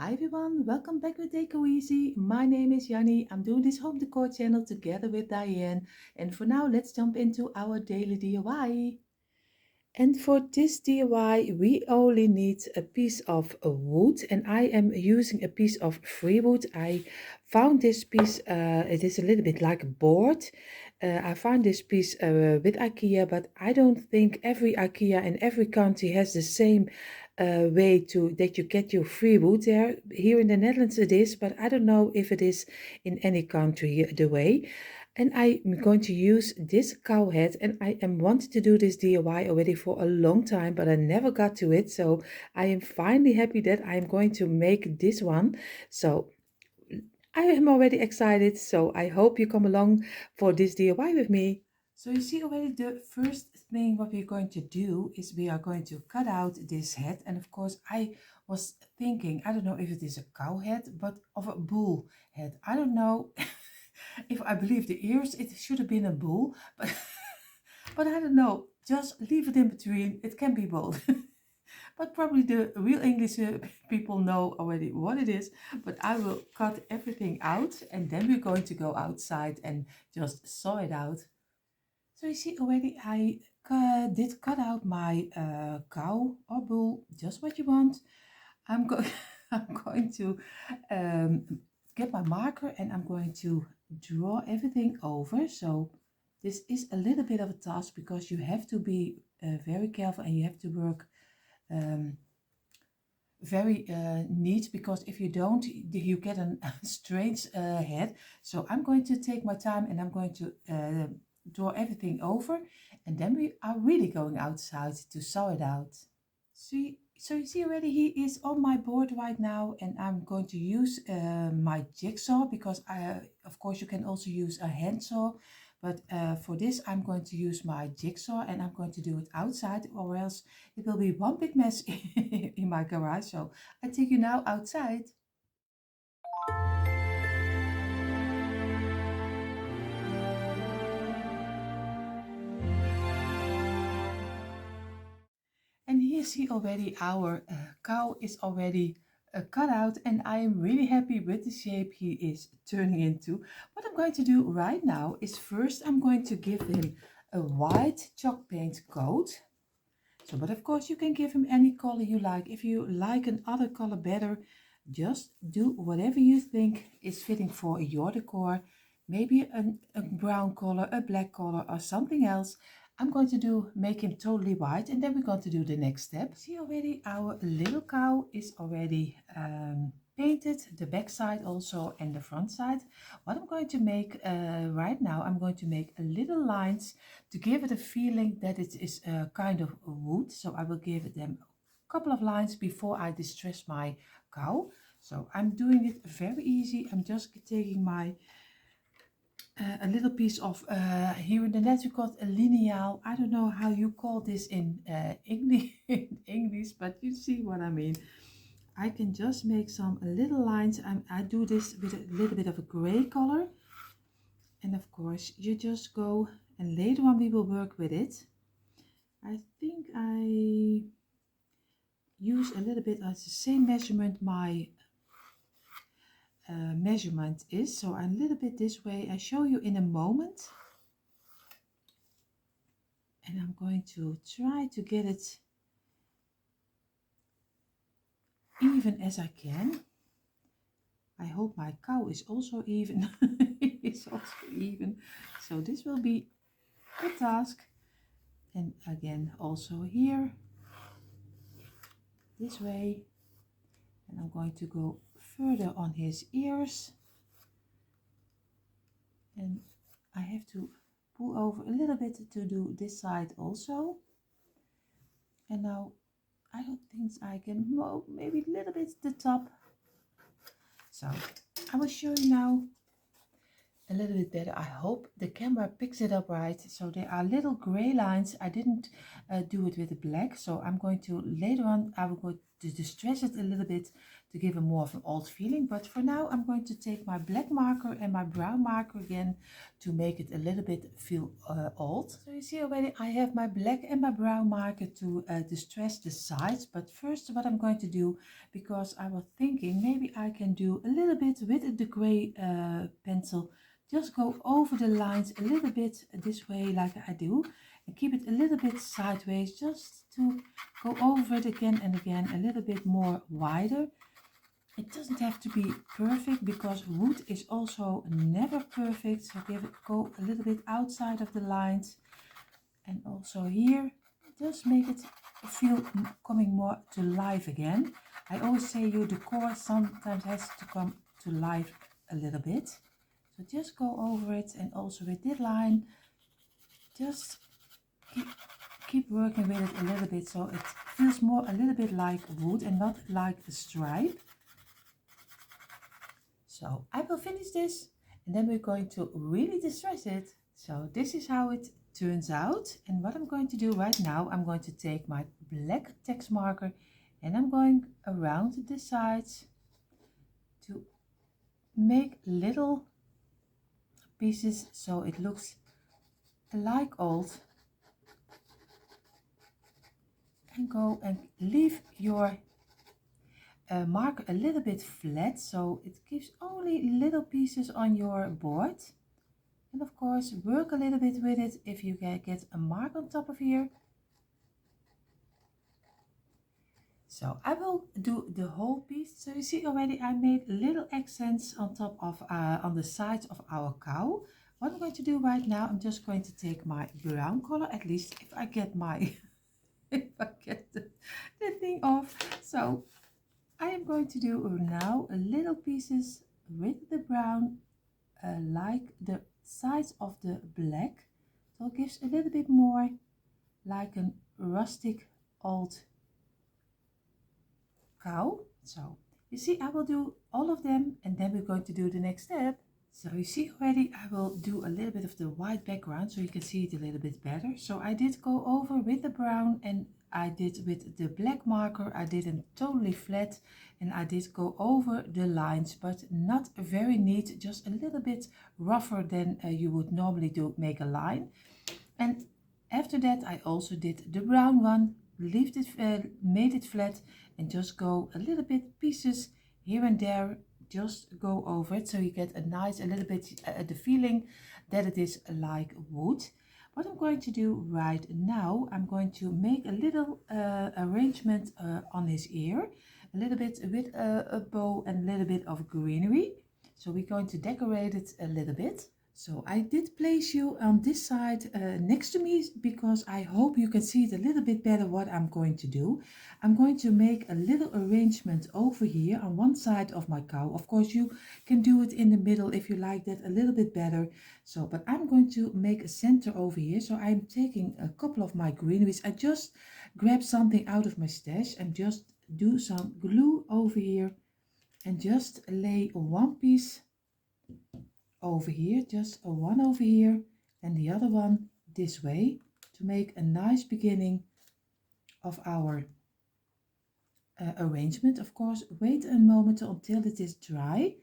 Hi everyone, welcome back with decoeasy. My name is Janny. I'm doing this home decor channel together with Dyanne. And for now, let's jump into our daily DIY. And for this DIY, we only need a piece of wood, and I am using a piece of free wood. I found this piece, it is a little bit like a board. I found this piece with IKEA, but I don't think every IKEA in every country has the same way to that you get your free wood there. Here in the Netherlands it is, but I don't know if it is in any country the way. And I'm going to use this cow head, and I am wanting to do this DIY already for a long time, but I never got to it. So I am finally happy that I am going to make this one. So I am already excited. So I hope you come along for this DIY with me. So you see already the first thing what we're going to do is we are going to cut out this head. And of course I was thinking, I don't know if it is a cow head, but of a bull head. I don't know. If I believe the ears, it should have been a bull, but but I don't know. Just leave it in between. It can be both. But probably the real English people know already what it is. But I will cut everything out, and then we're going to go outside and just saw it out. So you see already I did cut out my cow or bull, just what you want. I'm going I'm going to get my marker, and I'm going to draw everything over. So this is a little bit of a task because you have to be very careful, and you have to work um, very neat, because if you don't, you get a strange head. So I'm going to take my time, and I'm going to draw everything over, and then we are really going outside to saw it out. So you see already he is on my board right now, and I'm going to use my jigsaw, because of course you can also use a handsaw, but for this I'm going to use my jigsaw, and I'm going to do it outside, or else it will be one big mess in my garage. So I take you now outside. And here see already our cow is already cut out, and I am really happy with the shape he is turning into. What I'm going to do right now is first I'm going to give him a white chalk paint coat. So, but of course you can give him any color you like. If you like another color better, just do whatever you think is fitting for your decor. Maybe a brown color, a black color, or something else. I'm going to make him totally white, and then we're going to do the next step. See already our little cow is already painted, the back side also and the front side. What I'm going to make right now, I'm going to make a little lines to give it a feeling that it is a kind of wood. So I will give them a couple of lines before I distress my cow. So I'm doing it very easy. I'm just taking my a little piece of here in the net we call it a lineal. I don't know how you call this in English, in English, but you see what I mean. I can just make some little lines. I do this with a little bit of a gray color, and of course you just go, and later on we will work with it. I think I use a little bit as the same measurement my measurement is, so a little bit this way. I show you in a moment, and I'm going to try to get it even as I can. I hope my cow is also even. It's also even, so this will be a task. And again also here this way, and I'm going to go further on his ears, and I have to pull over a little bit to do this side also. And now I don't think I can move, maybe a little bit the top. So I will show you now a little bit better. I hope the camera picks it up right. So there are little gray lines. I didn't do it with the black, so I'm going to later on I will go to distress it a little bit to give a more of an old feeling. But for now I'm going to take my black marker and my brown marker again to make it a little bit feel old. So you see already I have my black and my brown marker to distress the sides. But first what I'm going to do, because I was thinking maybe I can do a little bit with the gray pencil, just go over the lines a little bit this way like I do, and keep it a little bit sideways, just to go over it again and again a little bit more wider. It doesn't have to be perfect because wood is also never perfect, so go a little bit outside of the lines. And also here, just make it feel coming more to life again. I always say your decor sometimes has to come to life a little bit. So just go over it, and also with this line, just keep working with it a little bit so it feels more a little bit like wood and not like a stripe. So I will finish this and then we're going to really distress it. So this is how it turns out. And what I'm going to do right now, I'm going to take my black text marker and I'm going around the sides to make little pieces so it looks like old. And go and leave your marker a little bit flat, so it gives only little pieces on your board. And of course work a little bit with it if you can get a mark on top of here. So I will do the whole piece. So you see already I made little accents on top of on the sides of our cow. What I'm going to do right now, I'm just going to take my brown color, at least if I get my if I get the thing off. So I am going to do now little pieces with the brown like the sides of the black, so it gives a little bit more like a rustic old cow. So you see I will do all of them and then we're going to do the next step. So you see already I will do a little bit of the white background so you can see it a little bit better. So I did go over with the brown and I did with the black marker, I didn't totally flat, and I did go over the lines, but not very neat, just a little bit rougher than you would normally do make a line. And after that I also did the brown one, made it flat, and just go a little bit pieces here and there, just go over it so you get a nice, a little bit the feeling that it is like wood. What I'm going to do right now, I'm going to make a little arrangement on his ear, a little bit with a bow and a little bit of greenery. So we're going to decorate it a little bit. So I did place you on this side next to me because I hope you can see it a little bit better what I'm going to do. I'm going to make a little arrangement over here on one side of my cow. Of course you can do it in the middle if you like that a little bit better. So, but I'm going to make a center over here. So I'm taking a couple of my greeneries. I just grabbed something out of my stash and just do some glue over here and just lay one piece over here, just one over here and the other one this way to make a nice beginning of our arrangement. Of course wait a moment until it is dry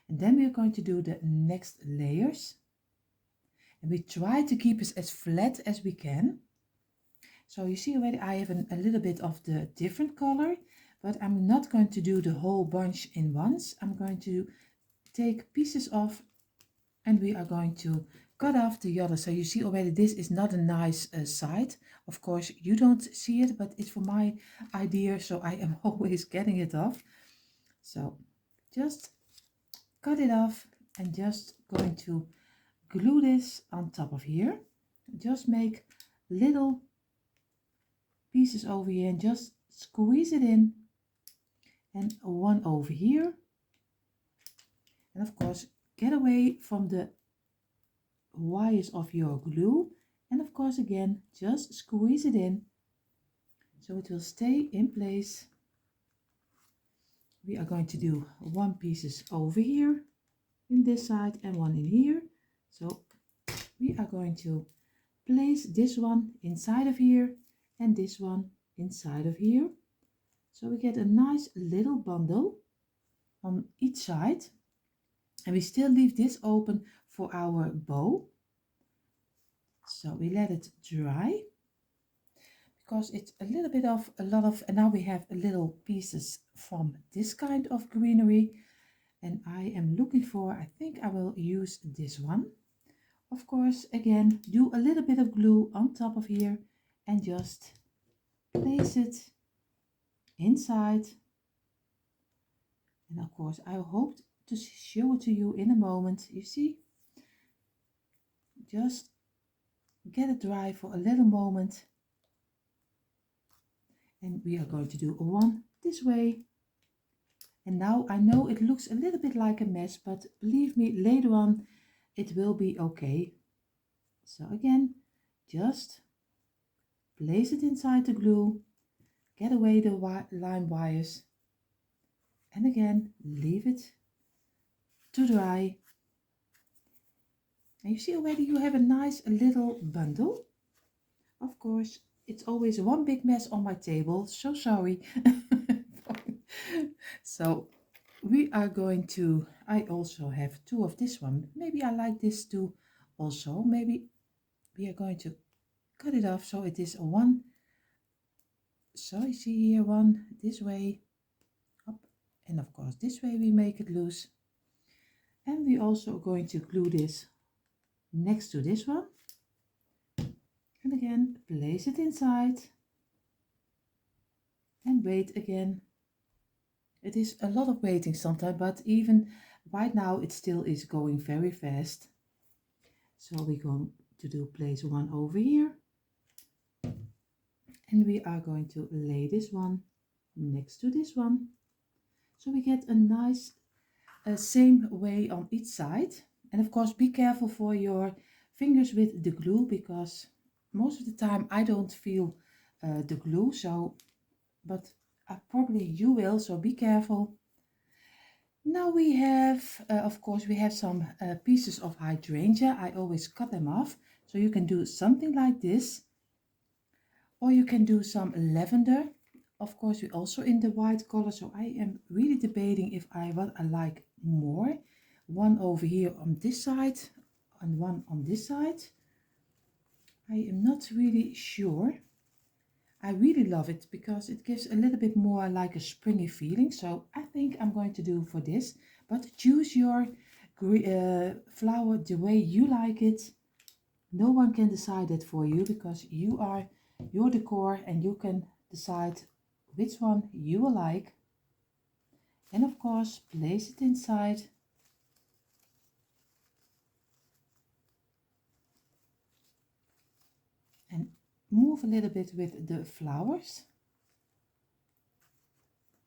and then we're going to do the next layers, and we try to keep it as flat as we can. So you see already I have a little bit of the different color, but I'm not going to do the whole bunch in once. I'm going to take pieces off and we are going to cut off the other. So you see already this is not a nice side. Of course you don't see it, but it's for my idea, so I am always getting it off. So just cut it off and just going to glue this on top of here. Just make little pieces over here and just squeeze it in, and one over here. And of course get away from the wires of your glue, and of course again just squeeze it in so it will stay in place. We are going to do one pieces over here in this side and one in here. So we are going to place this one inside of here and this one inside of here. So we get a nice little bundle on each side, and we still leave this open for our bow. So we let it dry because it's a little bit of a lot of, and now we have little pieces from this kind of greenery, and I am looking for, I think I will use this one. Of course, again, do a little bit of glue on top of here and just place it inside. And of course, I hope to show it to you in a moment. You see, just get it dry for a little moment. And we are going to do one this way. And now I know it looks a little bit like a mess, but believe me, later on it will be okay. So again, just place it inside the glue, get away the lime wires, and again leave it to dry. And you see already you have a nice little bundle. Of course, it's always one big mess on my table, so sorry. So we are going to, I also have two of this one. Maybe I like this too also. Maybe we are going to cut it off so it is a one. So you see here one this way, up, and of course this way we make it loose. And we also are going to glue this next to this one. And again, place it inside and wait again. It is a lot of waiting sometimes, but even right now it still is going very fast. So we're going to place one over here. And we are going to lay this one next to this one. So we get a nice same way on each side. And of course, be careful for your fingers with the glue, because most of the time I don't feel the glue, so, but probably you will, so be careful. Now we have, of course, we have some pieces of hydrangea. I always cut them off, so you can do something like this, or you can do some lavender. Of course, we also in the white color, so I am really debating if what I like more. One over here on this side and one on this side. I am not really sure. I really love it because it gives a little bit more like a springy feeling. So I think I'm going to do for this. But choose your flower the way you like it. No one can decide that for you, because you are your decor and you can decide which one you will like. And of course, place it inside. And move a little bit with the flowers.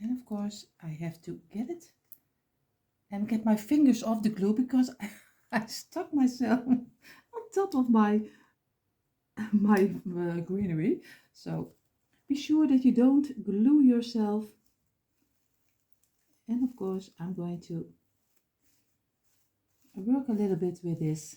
And of course, I have to get it and get my fingers off the glue, because I stuck myself on top of my greenery. So be sure that you don't glue yourself. And of course, I'm going to work a little bit with this.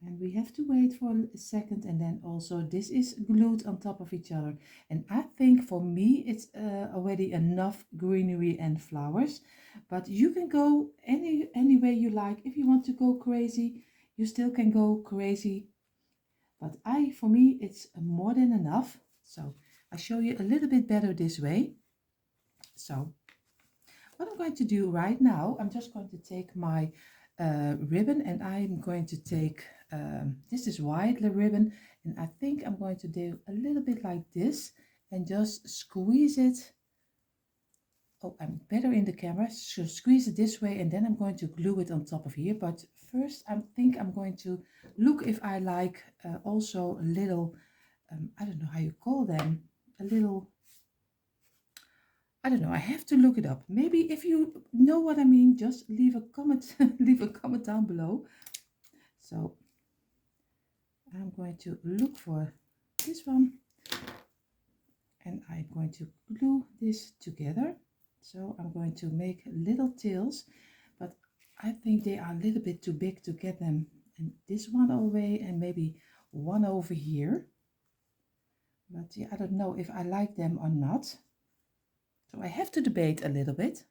And we have to wait for a second, and then also this is glued on top of each other. And I think for me it's already enough greenery and flowers, but you can go any way you like. If you want to go crazy, you still can go crazy, but for me it's more than enough. So I show you a little bit better this way. So what I'm going to do right now, I'm just going to take my ribbon, and I'm going to take this is white ribbon, and I think I'm going to do a little bit like this and just squeeze it. Oh, I'm better in the camera, so squeeze it this way, and then I'm going to glue it on top of here. But first I think I'm going to look if I like also a little I don't know how you call them, a little, I don't know, I have to look it up. Maybe if you know what I mean, just leave a comment leave a comment down below. So I'm going to look for this one, and I'm going to glue this together. So I'm going to make little tails, but I think they are a little bit too big to get them. And this one away, and maybe one over here. But yeah, I don't know if I like them or not. So I have to debate a little bit.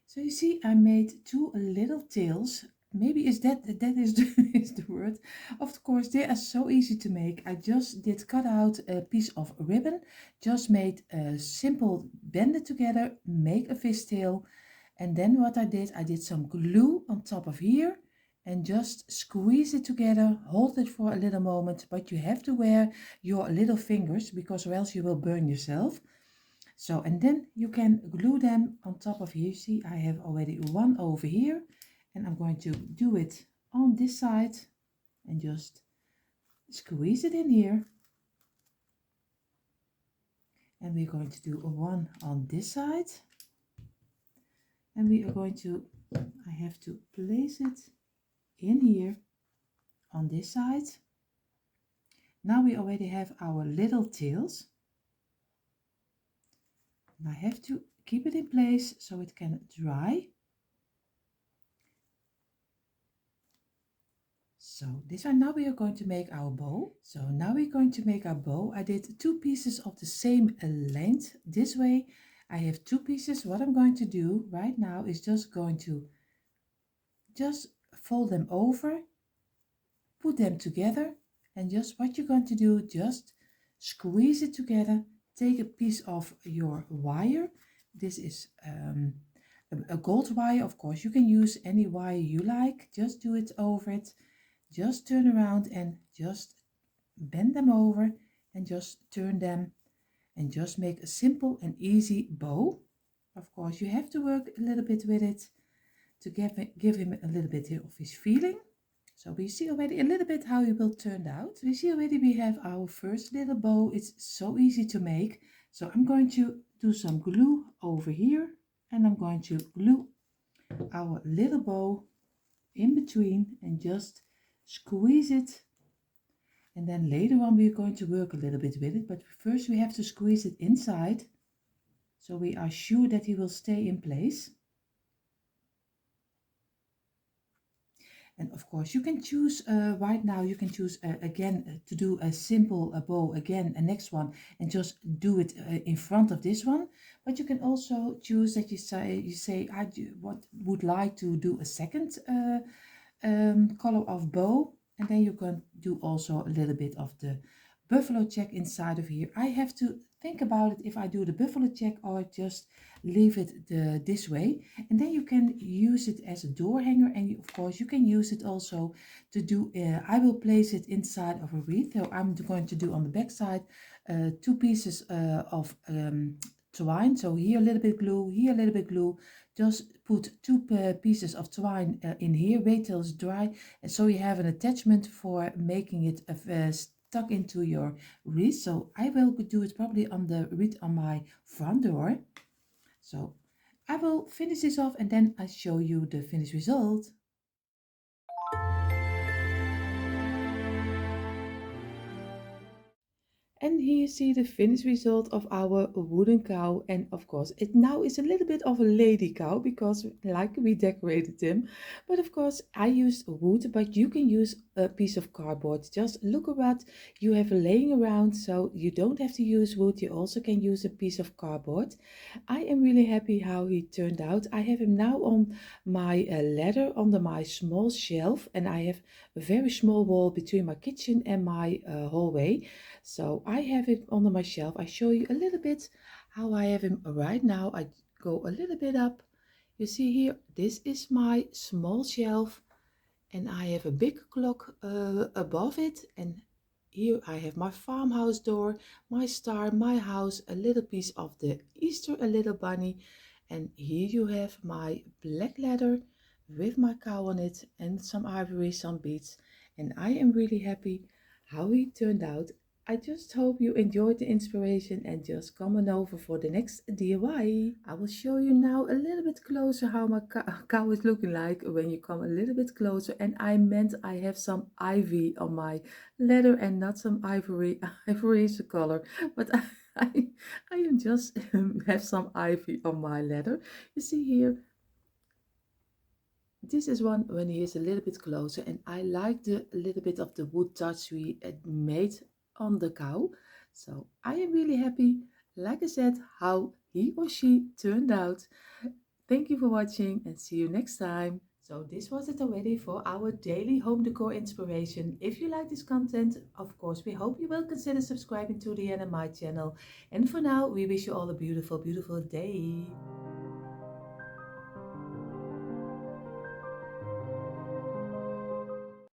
So you see, I made two little tails. Maybe is that is is the word. Of course, they are so easy to make. I just did cut out a piece of ribbon, just made a simple bend it together, make a fishtail, and then what I did some glue on top of here and just squeeze it together, hold it for a little moment, but you have to wear your little fingers because or else you will burn yourself. So, and then you can glue them on top of here. See, I have already one over here, and I'm going to do it on this side and just squeeze it in here. And we're going to do one on this side. And we are going to, I have to place it in here on this side. Now we already have our little tails. And I have to keep it in place so it can dry. So this one, now we are going to make our bow. So now we're going to make our bow. I did two pieces of the same length. This way I have two pieces. What I'm going to do right now is just going to just fold them over, put them together, and just what you're going to do, just squeeze it together. Take a piece of your wire. This is a gold wire. Of course, you can use any wire you like. Just do it over it. Just turn around and just bend them over and just turn them and just make a simple and easy bow. Of course, you have to work a little bit with it to give him a little bit of his feeling. So we see already a little bit how it will turn out. We see already we have our first little bow. It's so easy to make. So I'm going to do some glue over here and I'm going to glue our little bow in between and just squeeze it, and then later on we're going to work a little bit with it, but first we have to squeeze it inside so we are sure that he will stay in place. And of course you can choose right now you can choose again to do a simple bow again, a next one, and just do it in front of this one. But you can also choose that you say would like to do a second color of bow, and then you can do also a little bit of the buffalo check inside of here. I have to think about it if I do the buffalo check or just leave it this way, and then you can use it as a door hanger, and of course you can use it also to do I will place it inside of a wreath. So I'm going to do on the back side two pieces of twine. So here a little bit glue, here a little bit glue. Just put two pieces of twine in here, wait till it's dry, and so you have an attachment for making it stuck into your wreath. So I will do it probably on the wreath on my front door. So I will finish this off and then I show you the finished result. And here you see the finished result of our wooden cow, and of course it now is a little bit of a lady cow because like we decorated him. But of course I used wood, but you can use a piece of cardboard. Just look at what you have laying around, so you don't have to use wood, you also can use a piece of cardboard. I am really happy how he turned out. I have him now on my ladder under my small shelf, and I have a very small wall between my kitchen and my hallway. So I have it under my shelf. I show you a little bit how I have him right now. I go a little bit up. You see here, this is my small shelf, and I have a big clock above it, and here I have my farmhouse door, my star, my house, a little piece of the Easter, a little bunny, and here you have my black ladder with my cow on it and some ivory, some beads, and I am really happy how he turned out. I just hope you enjoyed the inspiration and just come on over for the next DIY. I will show you now a little bit closer how my cow is looking like when you come a little bit closer. And I meant I have some ivy on my ladder and not some ivory. Ivory is the color, but I am just have some ivy on my ladder. You see here, this is one when he is a little bit closer, and I like the little bit of the wood touch we made on the cow. So I am really happy, like I said, how he or she turned out. Thank you for watching and see you next time. So this was it already for our daily home decor inspiration. If you like this content, of course, we hope you will consider subscribing to the Dyanne and I channel. And for now, we wish you all a beautiful, beautiful day.